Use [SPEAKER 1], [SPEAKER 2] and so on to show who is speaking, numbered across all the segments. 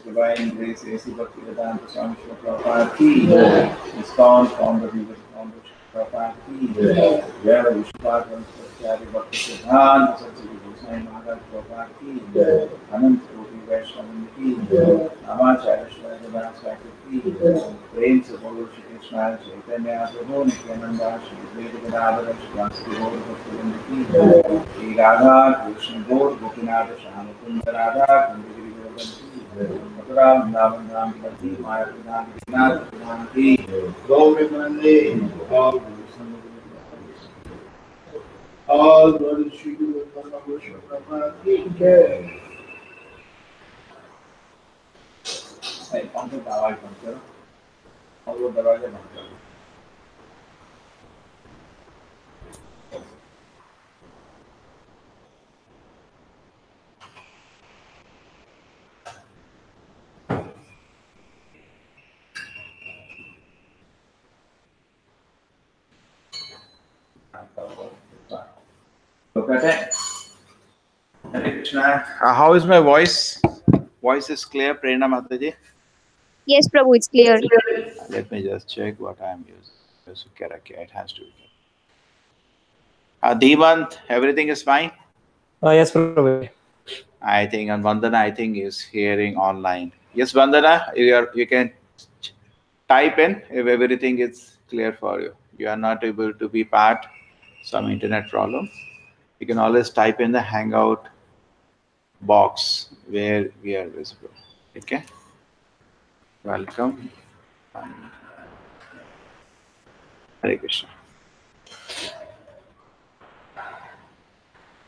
[SPEAKER 1] Divine Grace A.C. Bhaktivedanta Swami Srila Prabhupada ki jai. ISKCON founder Srila Prabhupada ki jai. Jai Vishnupada Vanshapachari Bhakti Siddhanta Saraswati Goswami Maharaj Prabhupada ki jai. Anant Koti Vaishnava ki jai. Namacharya Shri Das Thakur ki jai. Prem se bolo Shri Krishna Chaitanya Prabhu Nityananda Shri Advaita Gadadhara Shri Vasudeva Gaura Bhaktivinoda ki jai. Shri Radha Krishna Gaura Gopinath Shyamu Kunda Radha Kundi Giri Govardhan ki Mathura Vrindavan Ram Pati Maya Pradhan Vishnath Pradhan ki Gaur Vimanande Gaur all glory to Shri Guru Prabhupada ki jai. Hey, कौन सा दरवाजा बंद करो और वो दरवाजा बंद करो. Look at it. Hare Krishna. How is my voice? Voice is clear, Prerna Mataji?
[SPEAKER 2] Yes, Prabhu, it's clear.
[SPEAKER 1] Let me just check what I am using. It has to be. Devant, everything is fine?
[SPEAKER 3] Yes, Prabhu.
[SPEAKER 1] I think, and Vandana, I think, is hearing online. Yes, Vandana, you can type in if everything is clear for you. You are not able to be part, some internet problem. You can always type in the Hangout box where we are visible. Okay? Welcome. Hare Krishna.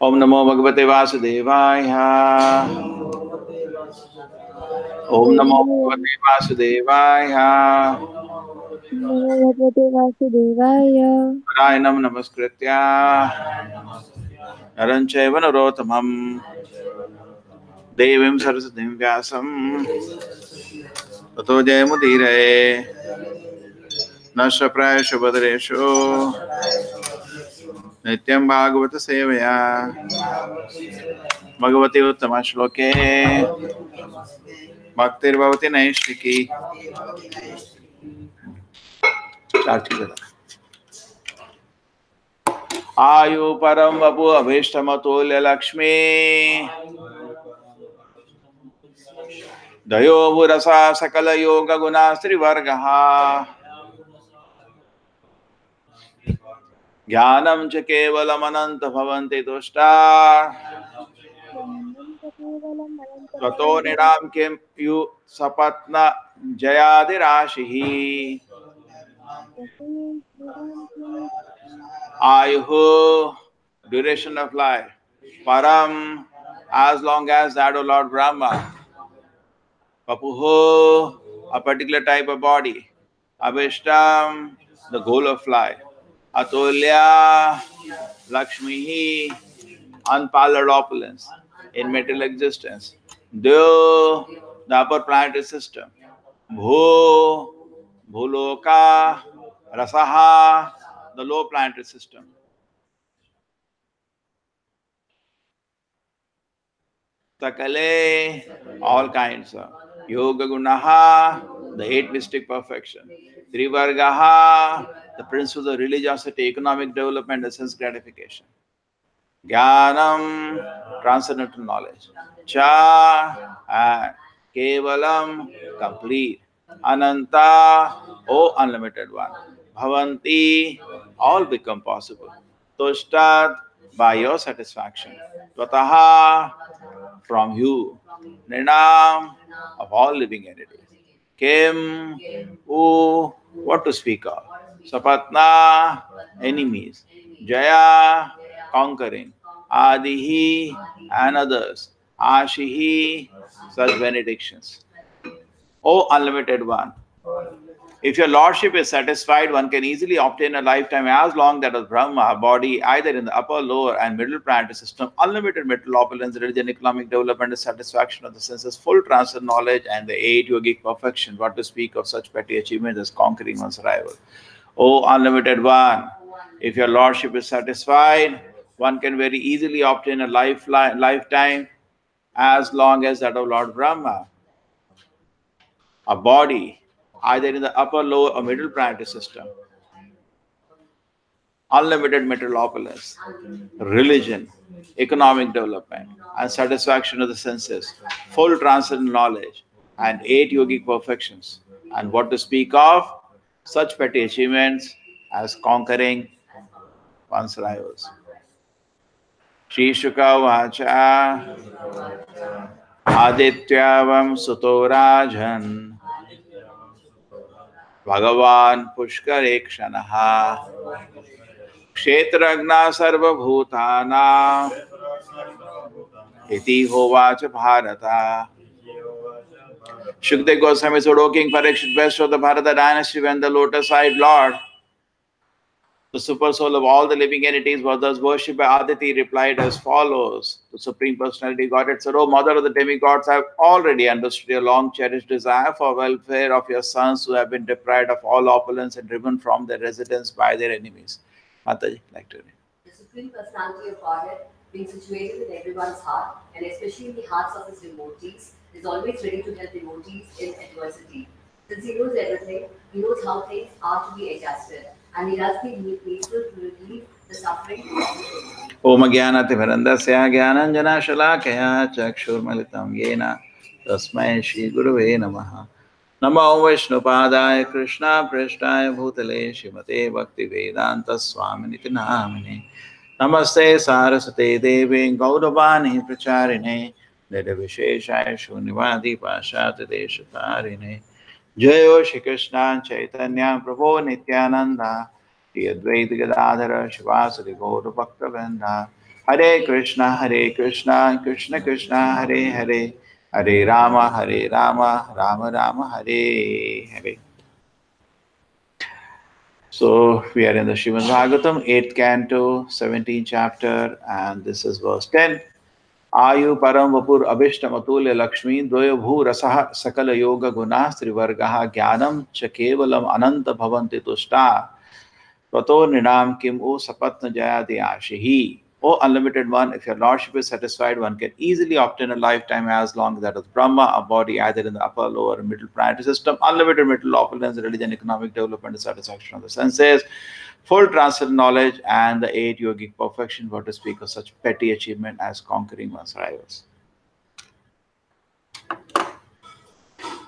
[SPEAKER 1] Om Namo Bhagavate Vasudevaya. Om Namo Bhagavate Vasudevaya.
[SPEAKER 2] Namo Bhagavate Vasudevaya.
[SPEAKER 1] Narayanam Namaskritya Naram Chaiva Narottamam Devim Saraswatim Vyasam Tato Jayamudire Nasha Prayasha Bhadreshu Nityam Bhagavata Sevaya Bhagavati Uttama Shloke भक्तिर्भवति नैष्ठिकी। चार चीजें आयु परम Vapu अभीष्टमतुल्य Lakshmi दयो Bursa सकल योग गुणा स्त्रिवर्गः ज्ञानं च केवलमनंत भवन्ति तुष्टा ततो निराम किं यु सपत्न जयादिराशिः आयुः duration of life param as long as that, O Lord Brahma. Vapuho, a particular type of body. Abhishtam, the goal of life. Atulya, Lakshmihi, unparalleled opulence in material existence. Deo, the upper planetary system. Bhu, Bhuloka, Rasaha, the low planetary system. Sakale, all kinds of. Yoga Gunaha, the eight mystic perfection. Trivargaha, the principles of religiosity, economic development, and sense gratification. Jnanam, transcendental knowledge. Cha, and Kevalam, complete. Ananta, O unlimited one. Bhavanti, all become possible. Tushtat, by your satisfaction. Tvataha, from you. Nrinam, of all living entities. Kim, U, what to speak of? Sapatna, enemies. Jaya, conquering. Adihi, and others. Ashihi, such benedictions. O unlimited one, if your lordship is satisfied, one can easily obtain a lifetime as long that of Brahma, body either in the upper, lower, and middle planetary system, unlimited material opulence, religion, economic development, and satisfaction of the senses, full transcendent knowledge, and the eight yogic perfection. What to speak of such petty achievements as conquering one's rival? O unlimited one, if your lordship is satisfied, one can very easily obtain a lifetime as long as that of Lord Brahma, a body either in the upper, lower, or middle planetary system, unlimited material opulence, religion, economic development, and satisfaction of the senses, full transcendent knowledge, and eight yogic perfections. And what to speak of? Such petty achievements as conquering one's rivals. Shri Shuka Vacha Adityavam Sutorajan Bhagavan Pushkare Kshanaha Kshetragna Sarvabhutana Iti Hovacha Bharata. Shukdev Goswami said, O King Parikshit, best of the Bharata dynasty, when the lotus-eyed Lord, the super soul of all the living entities, was thus worshipped by Aditi, replied as follows. The Supreme Personality Godhead said, O Mother of the demigods, I have already understood your long-cherished desire for welfare of your sons who have been deprived of all opulence and driven from their residence by their enemies. Mataji, like to read.
[SPEAKER 4] The Supreme Personality of Godhead, being situated in everyone's heart, and especially in the hearts of his devotees, is always ready to help devotees in adversity. Since he knows everything, he knows how things are to be adjusted, and he does the needful to relieve the suffering of the devotee.
[SPEAKER 1] Om Jnanatimirandasya Jnananjana Shalakaya Chakshurmalitam Yena Tasmai Shri Gurave Namaha. Namo Vishnupadaya Krishna Prashtaya Bhutale Shrimate Bhakti Vedanta Swaminiti Namine. Namaste Saraswate Devi Gauravani Pracharine Nirvisheshaya Shunivadi Pashata Deshatarine. Jayo Shri Krishna Chaitanya Prabhu Nityananda Shri Advaita Gadadhara Shivasari Gaura Bhakta Vrinda. Hare Krishna Krishna Krishna Hare Hare Hare Rama Rama Rama Hare Hare. So we are in the Srimad Bhagavatam, 8th canto, 17th chapter, and this is verse 10. Ayu param vapur abhishtam atulya lakshmi dvaya bhu rasaha sakala yoga gunas trivargaha jnanam cha kevalam ananta bhavanti tushta tvato nrinam kim o sapatna jayati ashihi. O unlimited one, if your lordship is satisfied, one can easily obtain a lifetime as long as that of Brahma, a body either in the upper, lower, or middle planetary system, unlimited material opulence, religion, economic development, and satisfaction of the senses, full transcendent knowledge, and the 8 yogic perfection, what to speak of such petty achievement as conquering one's rivals.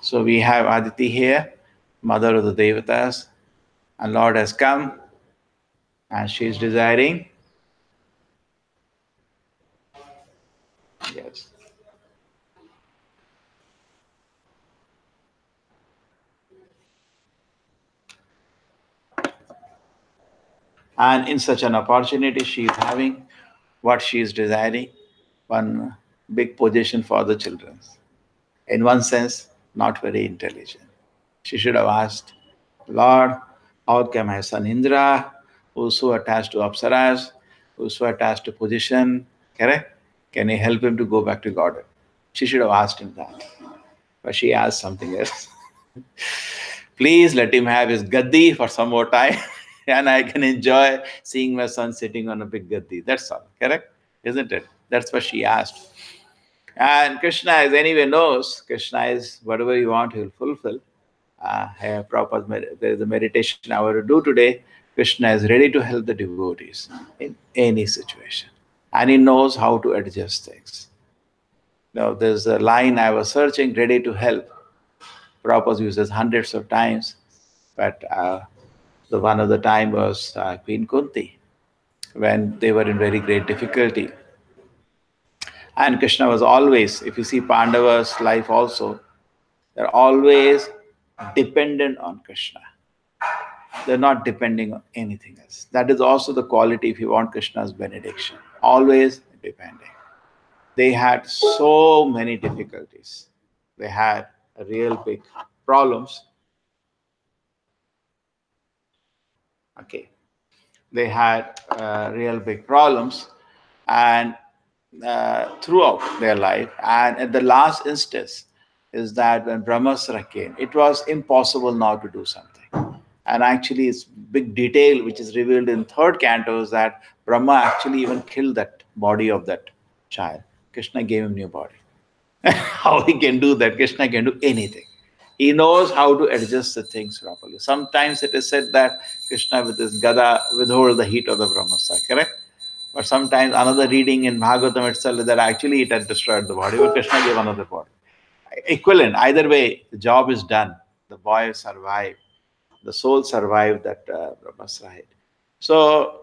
[SPEAKER 1] So we have Aditi here, mother of the Devatas, and Lord has come, and she is desiring. Yes. And in such an opportunity, she is having what she is desiring, one big position for the children. In one sense, not very intelligent. She should have asked, Lord, how can my son Indra, who's so attached to Apsaras, who's so attached to position, correct? Can you help him to go back to Godhead? She should have asked him that. But she asked something else. Please let him have his gaddi for some more time, and I can enjoy seeing my son sitting on a big gaddi. That's all, correct? Isn't it? That's what she asked. And Krishna, as anyway knows, Krishna is whatever you want, he will fulfill. There is a meditation I want to do today. Krishna is ready to help the devotees in any situation. And he knows how to adjust things. Now, there's a line I was searching, ready to help. Prabhupada uses hundreds of times, but the one of the time was Queen Kunti, when they were in very great difficulty. And Krishna was always, if you see Pandava's life also, they're always dependent on Krishna. They're not depending on anything else. That is also the quality if you want Krishna's benediction. Always depending. They had so many difficulties. They had real big problems. Okay. They had real big problems and throughout their life. And at the last instance is that when Brahmastra came, it was impossible now to do something. And actually it's big detail which is revealed in third canto is that Brahma actually even killed that body of that child. Krishna gave him new body. How he can do that? Krishna can do anything. He knows how to adjust the things properly. Sometimes it is said that Krishna with his gada withhold the heat of the Brahmastra, correct? But sometimes another reading in Bhagavatam itself is that actually it had destroyed the body, but Krishna gave another body. Equivalent, either way, the job is done. The boy survived. The soul survived that Brahmastra hit. So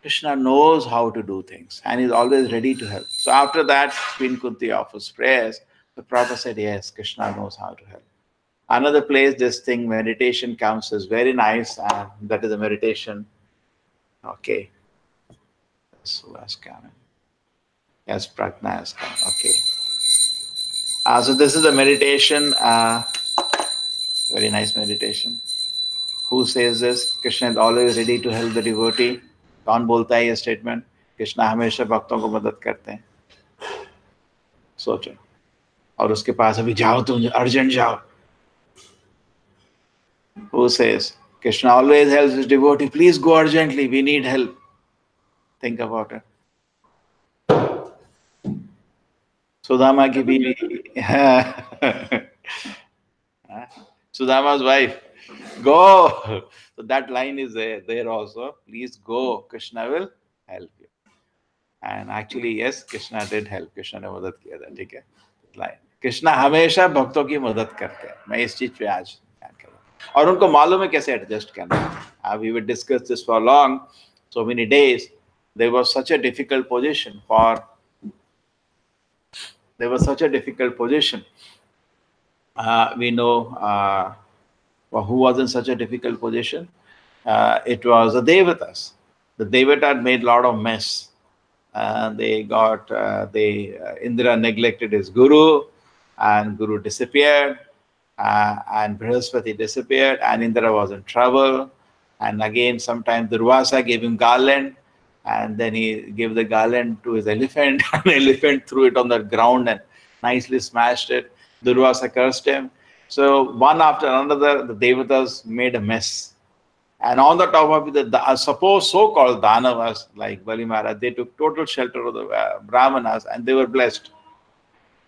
[SPEAKER 1] Krishna knows how to do things and is always ready to help. So after that, Queen Kunti offers prayers. The Prabhupada said, yes, Krishna knows how to help. Another place this thing, meditation comes is very nice, and that is a meditation. Okay. So has come. Yes, Prajna has come. Okay. So this is a meditation, very nice meditation. Who says this? Krishna is always ready to help the devotee. कौन बोलता है ये statement? Krishna हमेशा भक्तों को मदद करते हैं. सोचो. और उसके पास अभी जाओ तुम urgent जाओ. Who says? Krishna always helps his devotee. Please go urgently. We need help. Think about it. Sudama ki bibi. Sudama's wife. Go. So that line is there also. Please go. Krishna will help you. And actually, yes, Krishna did help. Krishna ने मदद किया था, ठीक है? Line. Krishna हमेशा भक्तों की मदद करते हैं. मैं इस चीज पे आज ध्यान करूँ. और उनको मालूम है कैसे adjust करना. We would discuss this for long, so many days. There was such a difficult position we know who was in such a difficult position. It was the Devatas. The Devata made a lot of mess. Indra neglected his guru, and guru disappeared, and Brihaspati disappeared, and Indra was in trouble. And again, sometimes Durvasa gave him garland, and then he gave the garland to his elephant, and the elephant threw it on the ground and nicely smashed it. Durvasa cursed him. So one after another, the Devatas made a mess. And on the top of it, suppose so-called Danavas like Bali Maharaj, they took total shelter of the Brahmanas and they were blessed.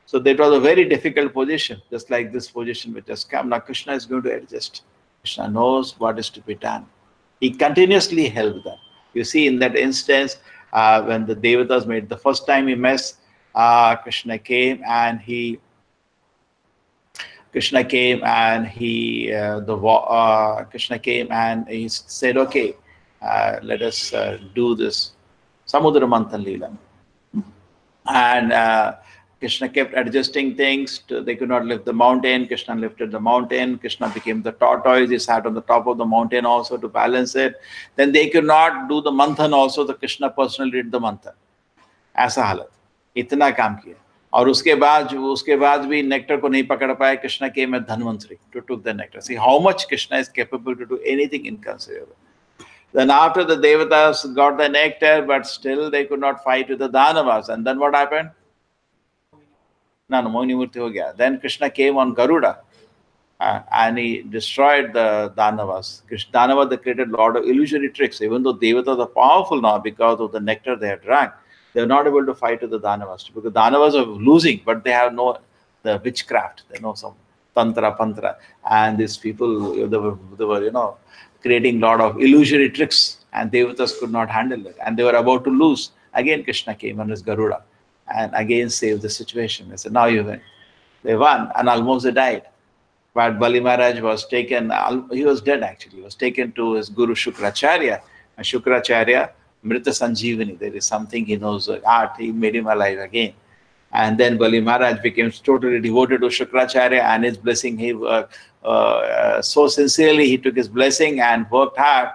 [SPEAKER 1] So that was a very difficult position, just like this position which has come. Now Krishna is going to adjust. Krishna knows what is to be done. He continuously helped them. You see in that instance, when the Devatas made the first time he mess, Krishna came and he Krishna came and he said, okay, let us do this Samudra Manthan Leela. And Krishna kept adjusting things. They could not lift the mountain. Krishna lifted the mountain. Krishna became the tortoise. He sat on the top of the mountain also to balance it. Then they could not do the manthan also. The Krishna personally did the manthan. ऐसा हालत, इतना काम किया. और उसके बाद भी nectar को नहीं पकड़ पाए. Krishna came as Dhanvantari to took the nectar. See how much Krishna is capable to do anything inconceivable. Then after the Devatas got the nectar, but still they could not fight with the Danavas. And then what happened? No, Mohini Murti ho gaya. Then Krishna came on Garuda and he destroyed the Danavas. Danavas, they created a lot of illusory tricks. Even though Devatas are powerful now because of the nectar they have drank, they are not able to fight with the Danavas. Because the Danavas are losing, but they have the witchcraft. They know some tantra, pantra. And these people, they were creating a lot of illusory tricks. And Devatas could not handle it. And they were about to lose. Again, Krishna came on his Garuda and again saved the situation. They said, now you win. They won and almost they died. But Bali Maharaj was taken, he was dead actually. He was taken to his Guru Shukracharya. And Shukracharya, Mrita Sanjeevani, there is something he knows art, he made him alive again. And then Bali Maharaj became totally devoted to Shukracharya and his blessing. He so sincerely he took his blessing and worked hard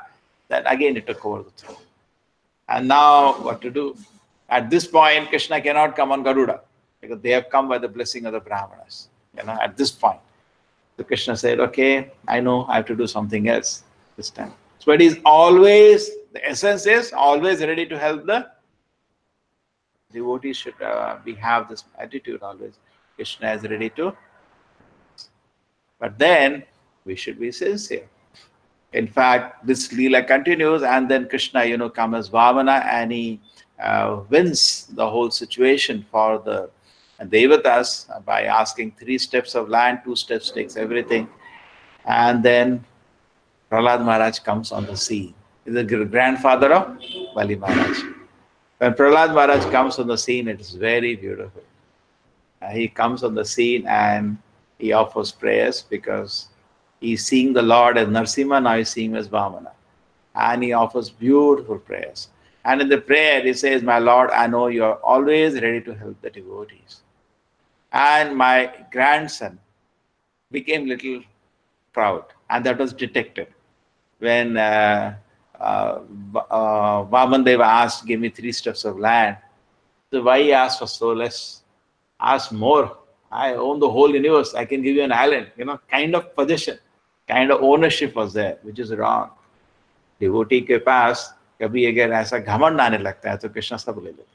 [SPEAKER 1] that again he took over the throne. And now what to do? At this point, Krishna cannot come on Garuda because they have come by the blessing of the Brahmanas. At this point. So Krishna said, okay, I know I have to do something else this time. So it is always, the essence is always ready to help the devotees should have this attitude always. Krishna is ready to. But then we should be sincere. In fact, this Leela continues and then Krishna, comes as Vamana and he wins the whole situation for the Devatas by asking 3 steps of land, 2 steps takes everything. And then Prahlad Maharaj comes on the scene. He's the grandfather of Bali Maharaj. When Prahlad Maharaj comes on the scene, it is very beautiful. He comes on the scene and he offers prayers because he's seeing the Lord as Narsimha, now he's seeing him as Vamana. And he offers beautiful prayers. And in the prayer, he says, my Lord, I know you are always ready to help the devotees. And my grandson became little proud. And that was detected. When Vamandeva asked, give me 3 steps of land. So why he asked for so less? Ask more. I own the whole universe. I can give you an island. Kind of possession, kind of ownership was there, which is wrong. Devotee ke paas, कभी अगर ऐसा घमंड आने लगता है तो कृष्ण सब ले लेते हैं.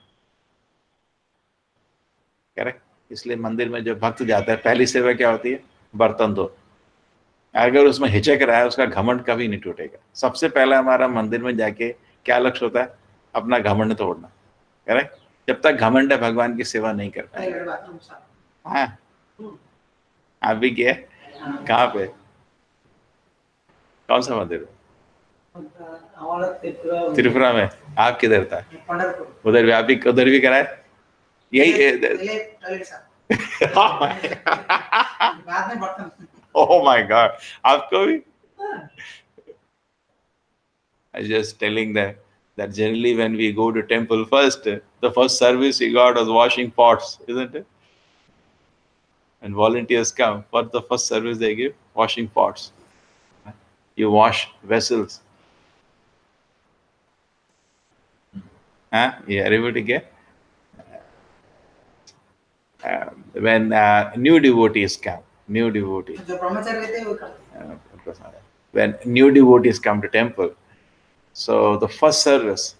[SPEAKER 1] करेक्ट. इसलिए मंदिर में जो भक्त जाता है पहली सेवा क्या होती है? बर्तन दो. अगर उसमें हिचक रहा है उसका घमंड कभी नहीं टूटेगा. सबसे पहला हमारा मंदिर में जाके क्या लक्ष्य होता है? अपना घमंड तोड़ना. करेक्ट. जब तक घमंड है भगवान की सेवा नहीं कर पाएगा. हाँ, आप भी गए? कहाँ पे? कौन सा मंदिर? त्रिपुरा में. आप किधर था? उधर भी कराए. यही. Oh my God! आपको भी? I was just telling them that generally when we go to temple first, the first service we got was washing pots, isn't it? And volunteers come. What's the first service they give? Washing pots. You wash vessels. Yeah, everybody get? When new devotees come, when new devotees come to temple, so the first service,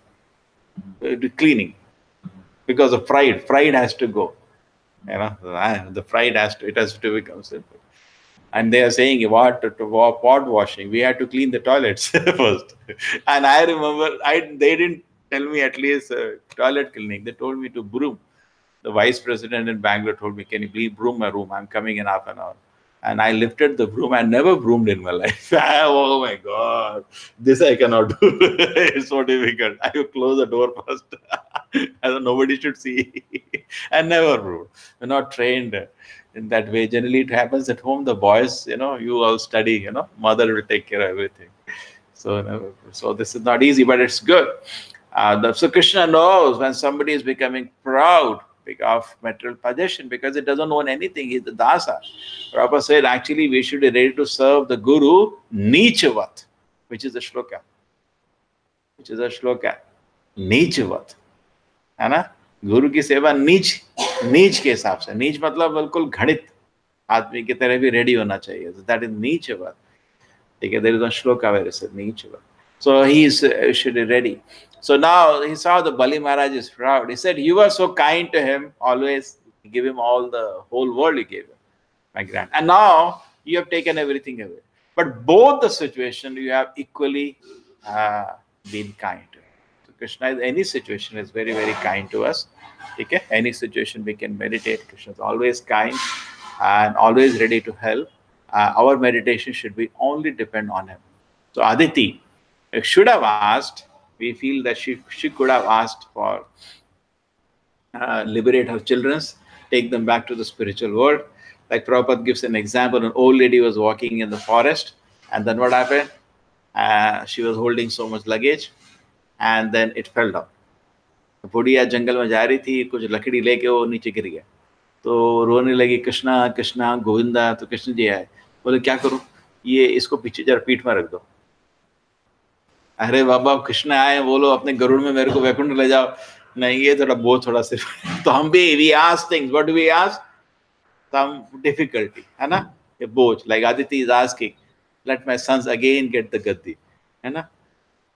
[SPEAKER 1] cleaning, because of pride has to go. The pride it has to become simple. And they are saying, what pot washing? We had to clean the toilets first. And I remember, they didn't tell me at least toilet cleaning. They told me to broom. The vice president in Bangalore told me, "Can you please broom my room? I'm coming in half an hour." And I lifted the broom. I never broomed in my life. Oh my God, this I cannot do. It's so difficult. I will close the door first. As nobody should see. I never broomed. We're not trained in that way. Generally, it happens at home. The boys, you all study. Mother will take care of everything. So this is not easy, but it's good. So Krishna knows when somebody is becoming proud of material possession because it doesn't own anything. He's the dasa. Prabhupada said actually we should be ready to serve the Guru nichavat, which is a shloka. Nichavat. है ना? गुरु की सेवा नीच के हिसाब से. नीच मतलब बिल्कुल घृणित आदमी की तरह भी रेडी होना चाहिए. That is nichavat. Okay, there is a shloka where it says nichavat. So he should be ready. So now he saw the Bali Maharaj is proud. He said, "You were so kind to him, always give him all the whole world you gave him, my grand. And now you have taken everything away. But both the situation you have equally been kind to him." So Krishna in any situation is very, very kind to us. Okay? Any situation we can meditate. Krishna is always kind and always ready to help. Our meditation should be only depend on him. So Aditi should have asked, we feel that she could have asked for liberate her children, take them back to the spiritual world. Like Prabhupada gives an example, an old lady was walking in the forest, and then what happened? She was holding so much luggage, and then it fell down. बुढ़िया जंगल में जा रही थी, कुछ लकड़ी लेके वो नीचे गिर गया, तो रोने लगी, कृष्णा कृष्णा गोविंदा. तो कृष्ण जी आए, बोले क्या करूं, ये इसको पीछे जरा पीठ में रख दो. अरे बाबा कृष्ण आए, बोलो अपने गरुड़ में मेरे को वैकुंठ ले जाओ. नहीं, ये थोड़ा बहुत थोड़ा सिर्फ. तो हम भी we ask things. What do we ask? Some difficulty, है ना? A both, like Aditi is asking, let my sons again get the gaddi, है ना?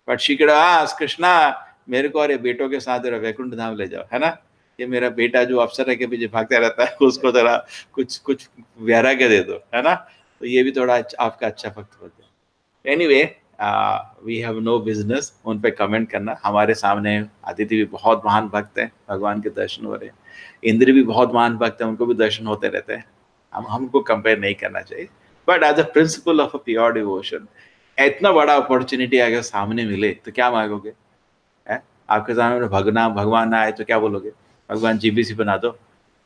[SPEAKER 1] But she could ask, Krishna, मेरे को और ये बेटों के साथ जरा वैकुंठ धाम ले जाओ, है ना? ये मेरा बेटा जो अफसर के पीछे भागता रहता है, उसको जरा कुछ वैराग्य दे दो, है ना? तो ये भी थोड़ा आपका अच्छा भक्त हो जाए. Anyway, we have no business उन पे कमेंट करना. हमारे सामने अदिति भी बहुत महान भक्त हैं, भगवान के दर्शन हो रहे हैं. इंद्र भी बहुत महान भक्त हैं, उनको भी दर्शन होते रहते हैं. हमको कंपेयर नहीं करना चाहिए. But as a principle of a pure devotion, इतना बड़ा अपॉर्चुनिटी अगर सामने मिले तो क्या मांगोगे? आपके सामने भगवान आए तो क्या बोलोगे? भगवान जीबीसी बना दो,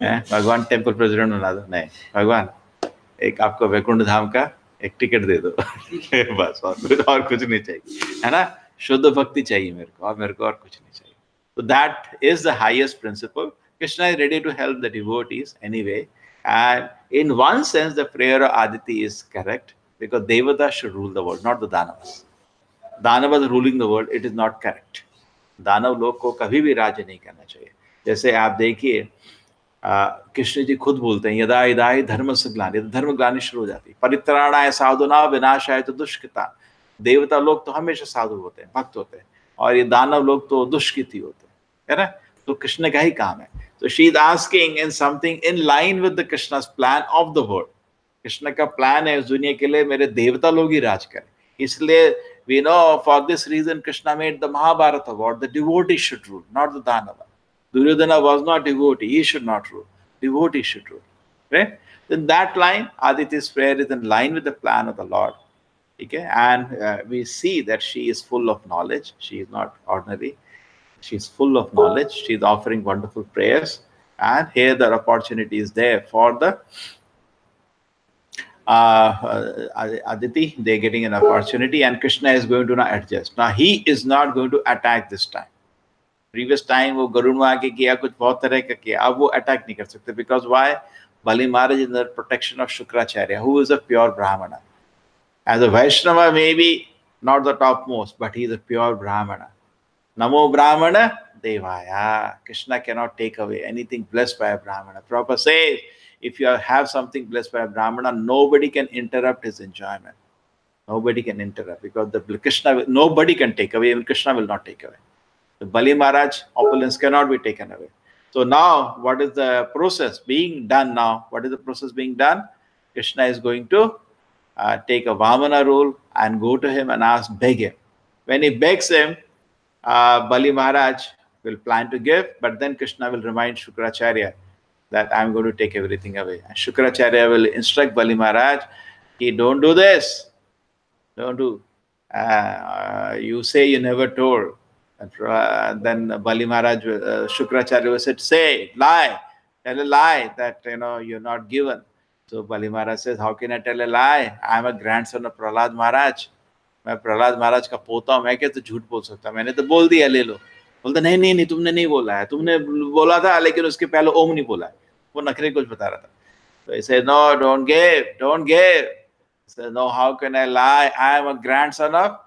[SPEAKER 1] भगवान टेम्पल प्रेसिडेंट बना दो. नहीं, भगवान एक आपको वैकुंठ धाम का एक टिकट दे दो. बस और कुछ नहीं चाहिए, है ना? शुद्ध भक्ति चाहिए मेरे को, और कुछ नहीं चाहिए. So that is the highest principle. Krishna is ready to help the devotees anyway. And in one sense, the prayer of Aditi is correct because Devata should rule the world, not the Danavas. Danavas ruling the world, it is not correct. दानव लोग को कभी भी राज्य नहीं करना चाहिए. जैसे आप देखिए, कृष्ण जी खुद बोलते हैं, यदा यदा धर्म से ग्लानि, धर्म ग्लानि शुरू हो जाती है. परित्राणाय साधुना विनाशाय तो दुष्कृता. देवता लोग तो हमेशा साधु होते हैं, भक्त होते हैं, और ये दानव लोग तो दुष्कृति होते हैं, है ना? तो कृष्ण का ही काम है. तो she is asking in something in line with the Krishna's plan of the world. Krishna का प्लान है इस दुनिया के लिए मेरे देवता लोग ही राज करें. इसलिए we know for this reason Krishna made the Mahabharata war. The devotee should rule, not the Danava. Duryodhana was not devotee, he should not rule. Devotee should rule. Right? Then that line, Aditi's prayer is in line with the plan of the Lord. Okay? And we see that she is full of knowledge. She is not ordinary. She is full of knowledge. She is offering wonderful prayers. And here the opportunity is there for the Aditi. They're getting an opportunity, and Krishna is going to now adjust. Now he is not going to attack this time. Previous time वो गरुड़ में आके किया, कुछ बहुत तरह का किया, अब वो अटैक नहीं कर सकते. Because why? Bali Maharaj is the protection of Shukracharya, who is a pure Brahmana. As a Vaishnava, maybe not the topmost, but he is a pure Brahmana. Namo Brahmana Devaya. Krishna cannot take away anything blessed by a Brahmana. Prabhupada says, if you have something blessed by a Brahmana, nobody can interrupt his enjoyment. Nobody can interrupt, because the Krishna, nobody can take away, even Krishna will not take away. The Bali Maharaj opulence cannot be taken away. So now, what is the process being done now? What is the process being done? Krishna is going to take a Vamana role and go to him and beg him. When he begs him, Bali Maharaj will plan to give, but then Krishna will remind Shukracharya that I'm going to take everything away. And Shukracharya will instruct Bali Maharaj, don't do this. Don't do. You say you never told. And then Bali Maharaj, Shukracharya will say, lie. Tell a lie that you're not given. So Bali Maharaj says, how can I tell a lie? I am a grandson of Prahlad Maharaj. मैं प्रहलाद महाराज का पोता हूँ, मैं कैसे झूठ बोल सकता? मैंने तो बोल दिया, ले लो। बोलता नहीं नहीं नहीं, तुमने नहीं बोला है, तुमने बोला था लेकिन उसके पहले ओम नहीं बोला है। वो नखरे कुछ बता रहा था। So he said, no, don't give. He said, no, how can I lie? I am a grandson of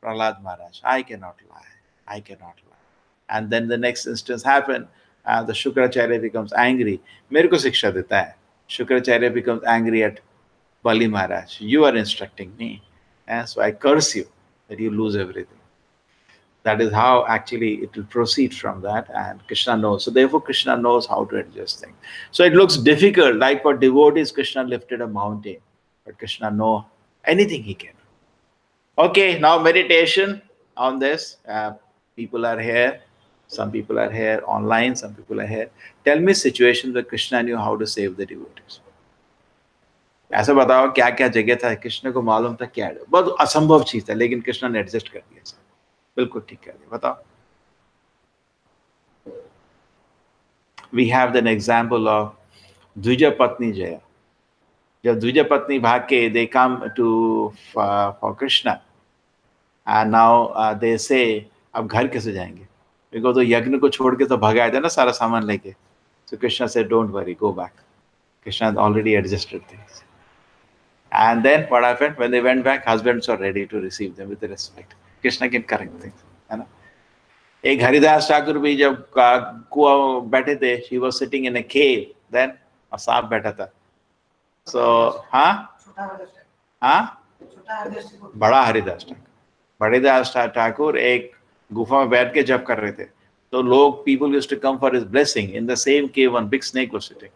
[SPEAKER 1] Prahlad Maharaj. I cannot lie. And then the next instance happened. The Shukracharya becomes angry. मेरे को शिक्षा देता है. Shukracharya becomes angry at Bali Maharaj. You are instructing me. And so I curse you that you lose everything. That is how actually it will proceed from that, and Krishna knows. So therefore Krishna knows how to adjust things. So it looks difficult, like for devotees, Krishna lifted a mountain, but Krishna knows anything he can. Okay, now meditation on this. People are here, some people are here online, some people are here. Tell me situations where Krishna knew how to save the devotees. ऐसा बताओ क्या क्या जगह था कृष्ण को मालूम था क्या है, बहुत असंभव चीज था लेकिन कृष्ण ने एडजस्ट कर दिया, बिल्कुल ठीक कर दिया, बताओ. We have an example of Dvija Patni Jaya. जब द्विजा पत्नी भाग के they come to for Krishna and now they say अब घर कैसे जाएंगे, because तो यज्ञ को छोड़ के तो भगाया था ना सारा सामान लेके. So Krishna said don't worry, go back. Krishna had already adjusted things. And then what happened? When they went back, husbands are ready to receive them with respect. Krishna can correct things, है ना. एक हरिदास ठाकुर भी जब कुआं बैठे थे, he was sitting in a cave, then और सांप बैठा था. So बड़ा हरिदास ठाकुर एक गुफा में बैठ के जप कर रहे थे, तो लोग people used to come for his blessing. In the same cave, one big snake was sitting.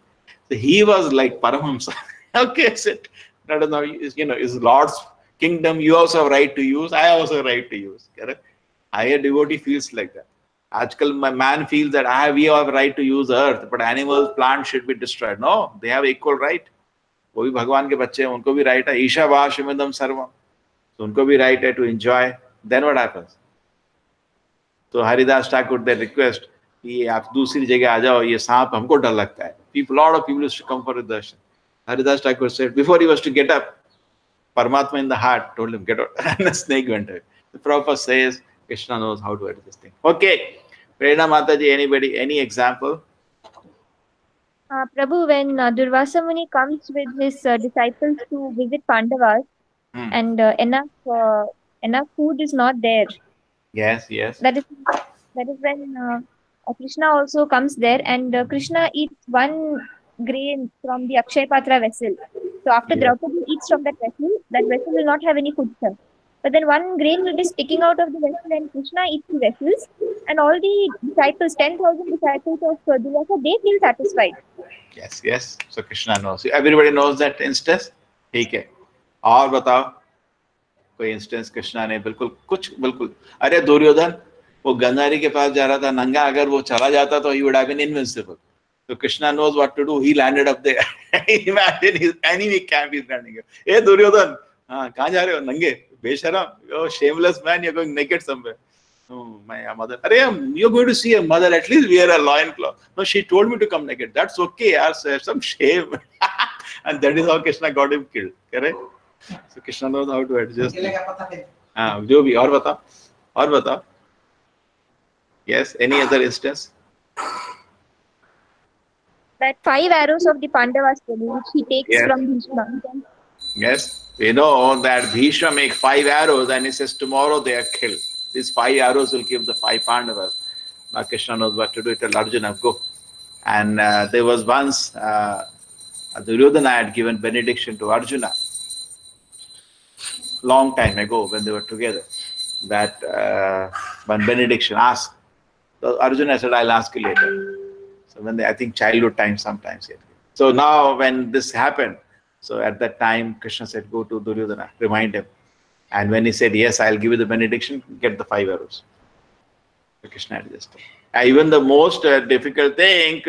[SPEAKER 1] So he was like Paramahamsa. Okay, sit. No, is Lord's kingdom. You also have right to use. I also have right to use. Correct? Higher devotee feels like that. Ajkal, my man feels that we have right to use earth, but animals, plants should be destroyed. No, they have equal right. वो भी भगवान के बच्चे हैं, उनको भी right है. ईशा वाशमिदम सर्वम. So उनको भी right है to enjoy. Then what happens? So Haridas Thakur, they request कि आप दूसरी जगह आ जाओ, ये सांप हमको डर लगता है. Lot of people used to come for a darshan. Haridas Thakur said, before he was to get up, Paramatma in the heart told him, get out. And the snake went away. The Prabhupada says, Krishna knows how to do this thing. Okay. Prerna Mataji, anybody, any example?
[SPEAKER 2] Prabhu, when Durvasa Muni comes with his disciples to visit Pandavas, and enough food is not there.
[SPEAKER 1] Yes.
[SPEAKER 2] That is when Krishna also comes there, and Krishna eats one grain from the Akshay Patra vessel. So after Draupadi eats from that vessel will not have any food, sir. But then one grain will be sticking out of the vessel, and Krishna eats the vessels, and all the disciples, 10,000 disciples of Durvasa, they feel satisfied.
[SPEAKER 1] Yes. So Krishna knows. Everybody knows that instance. ठीक है. और बताओ कोई instance Krishna ने बिल्कुल अरे दुर्योधन वो गंधारी के पास जा रहा था नंगा, अगर वो चला जाता तो he would have been invincible. So Krishna knows what to do. He landed up there. Imagine his enemy camp is landing up. Hey Duryodhan, कहाँ जा रहे हो नंगे बेशरम, oh shameless man, you're going naked somewhere. Oh, my mother. You're going to see a mother, at least wear a loincloth. No, she told me to come naked. That's okay, some shame. And that is how Krishna got him killed. Correct? So Krishna knows how to adjust. जो भी और बताओ. Yes, any other instance?
[SPEAKER 2] That 5 arrows of the Pandavas, which he takes from Bhishma.
[SPEAKER 1] Yes, we know that Bhishma makes 5 arrows and he says tomorrow they are killed. These 5 arrows will give the 5 Pandavas. Now Krishna knows what to do. Tell Arjuna, go. And there was once Duryodhana had given benediction to Arjuna long time ago when they were together. That one benediction asked. So Arjuna said, I'll ask you later. So when I think childhood time sometimes. So now when this happened, So at that time, Krishna said, go to Duryodhana, remind him. And when he said, yes, I'll give you the benediction, get the 5 arrows. So Krishna adjusted. Even the most difficult thing,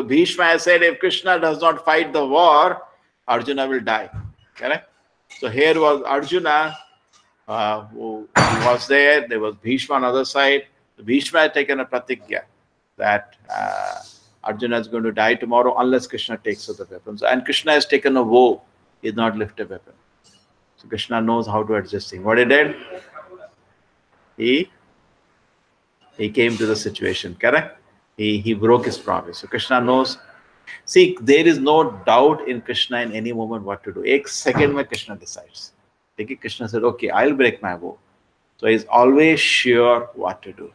[SPEAKER 1] Bhishma said, if Krishna does not fight the war, Arjuna will die. Correct? So here was Arjuna, who was there was Bhishma on the other side. Bhishma had taken a pratigya that Arjuna is going to die tomorrow unless Krishna takes up the weapons. And Krishna has taken a vow, he did not lift a weapon. So Krishna knows how to adjust things. What he did? He came to the situation, correct? He broke his promise. So Krishna knows. See, there is no doubt in Krishna in any moment what to do. Ek second mein Krishna decides. Krishna said, okay, I'll break my vow. So he's always sure what to do.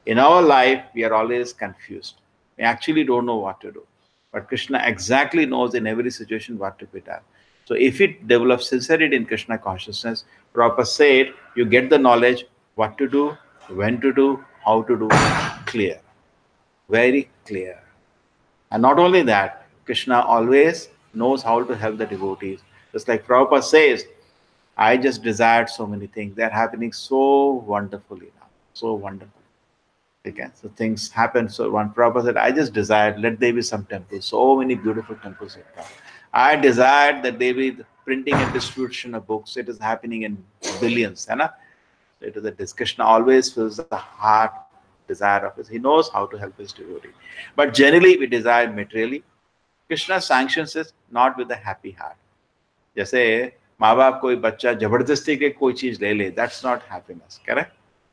[SPEAKER 1] In our life, we are always confused. We actually don't know what to do. But Krishna exactly knows in every situation what to be done. So if it develops sincerity in Krishna consciousness, Prabhupada said, you get the knowledge, what to do, when to do, how to do, clear. Very clear. And not only that, Krishna always knows how to help the devotees. Just like Prabhupada says, I just desired so many things. They're happening so wonderfully now. So wonderful. Okay. So things happen. So one Prabhupada said, I just desired, let there be some temples. So many beautiful temples have come. I desired that there be the printing and distribution of books. It is happening in billions. Hai na? So it is a Krishna always fills the heart desire of his. He knows how to help his devotee. But generally we desire materially. Krishna sanctions it not with a happy heart. जैसे माँ बाप कोई बच्चा जबरदस्ती के कोई चीज ले ले, that's not happiness, correct?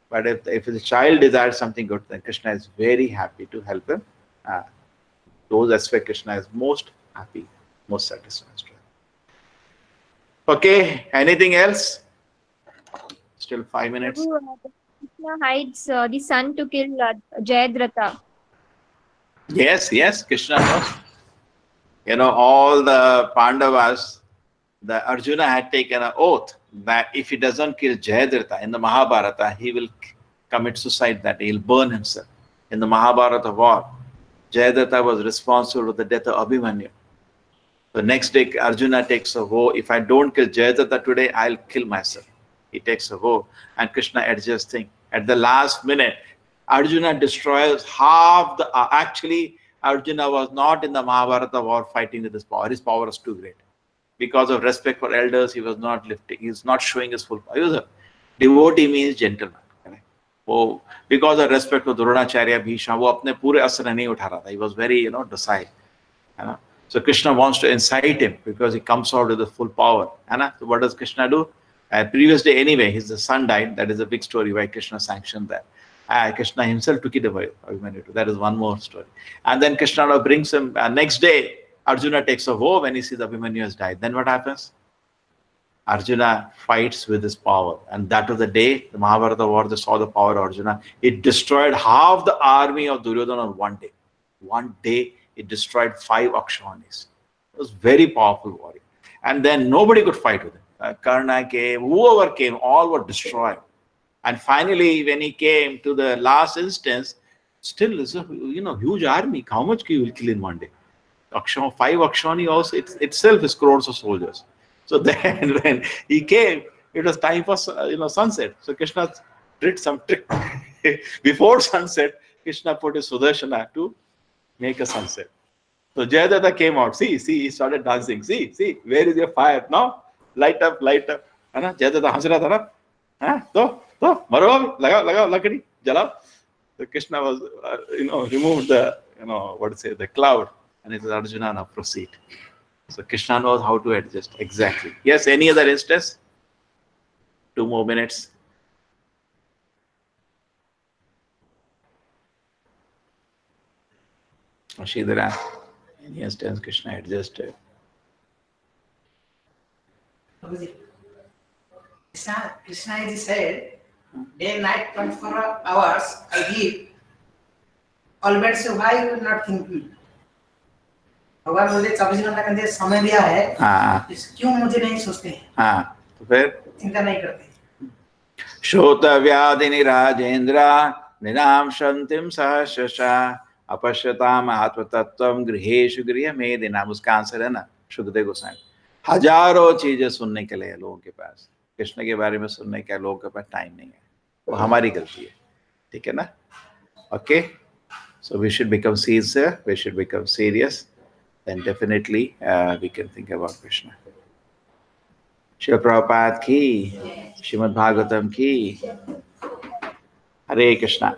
[SPEAKER 1] But if the child desires something good, then Krishna is very happy to help him. Those aspects Krishna is most happy, most satisfied. Okay, anything else? Still 5 minutes.
[SPEAKER 2] Krishna hides the sun to kill Jayadratha.
[SPEAKER 1] Yes, Krishna knows. You know, all the Pandavas, the Arjuna had taken an oath that if he doesn't kill Jayadratha in the Mahabharata, he will commit suicide, that he will burn himself. In the Mahabharata war, Jayadratha was responsible for the death of Abhimanyu. The next day, Arjuna takes a vow, if I don't kill Jayadratha today, I'll kill myself. He takes a vow, and Krishna adjusts things. At the last minute, Arjuna destroys half the... actually, Arjuna was not in the Mahabharata war fighting with his power. His power was too great. Because of respect for elders, he was not lifting. He was not showing his full power. He was a devotee, means gentleman. Oh, because of respect for Dronacharya, Bhishma, वो अपने पूरे अस्त्र नहीं उठा रहा था. He was very, docile. So Krishna wants to incite him because he comes out with the full power. So what does Krishna do? Previous day anyway, his son died. That is a big story why Krishna sanctioned that. Krishna himself took it away. That is one more story. And then Krishna brings him. Next day, Arjuna takes a vow when he sees Abhimanyu has died. Then what happens? Arjuna fights with his power. And that was the day the Mahabharata war, they saw the power of Arjuna. It destroyed half the army of Duryodhana on one day. One day, it destroyed 5 Akshawanis. It was very powerful warrior. And then nobody could fight with him. Karna came, whoever came, all were destroyed. And finally, when he came to the last instance, still is a huge army. How much can you kill in one day? 5 Akshawani also itself is crores of soldiers. So then when he came, it was time for sunset. So Krishna did some trick. Before sunset, Krishna put his Sudarshana to make a sunset. So Jayadratha came out. See, he started dancing. See, where is your fire now? Light up. Jayadratha हंस रहा था ना? तो मरो, लगाओ लकड़ी, जलाओ. So Krishna was, removed the, the cloud, and it was Arjuna, now proceed. So Krishna knows how to adjust exactly. Yes, any other instance? 2 more minutes. Ashidara, any instance Krishna adjusted?
[SPEAKER 5] Krishna is said, day and night 24 hours I give. Albert say, why you will not think me? भगवान मुझे 24 घंटा के समय दिया है, क्यों मुझे नहीं सोचते हैं?
[SPEAKER 1] तो फिर
[SPEAKER 5] चिंता नहीं करते.
[SPEAKER 1] श्रोतव्याधिनि राजेन्द्र निनाम शंतिम सहस्रशा अपश्यताम आत्मतत्वम गृहेषु गृहमेदिनाम. उसका आंसर है ना सुखदेव गोस्वामी. हजारों चीजें सुनने के लिए लोगों के पास, कृष्ण के बारे में सुनने के लोगों के पास टाइम नहीं है, वो हमारी गलती है, ठीक है ना? Okay, so we should become sincere, we should become serious, then definitely we can think about Krishna. Srila Prabhupada ki, Srimad Bhagavatam ki, Hare Krishna.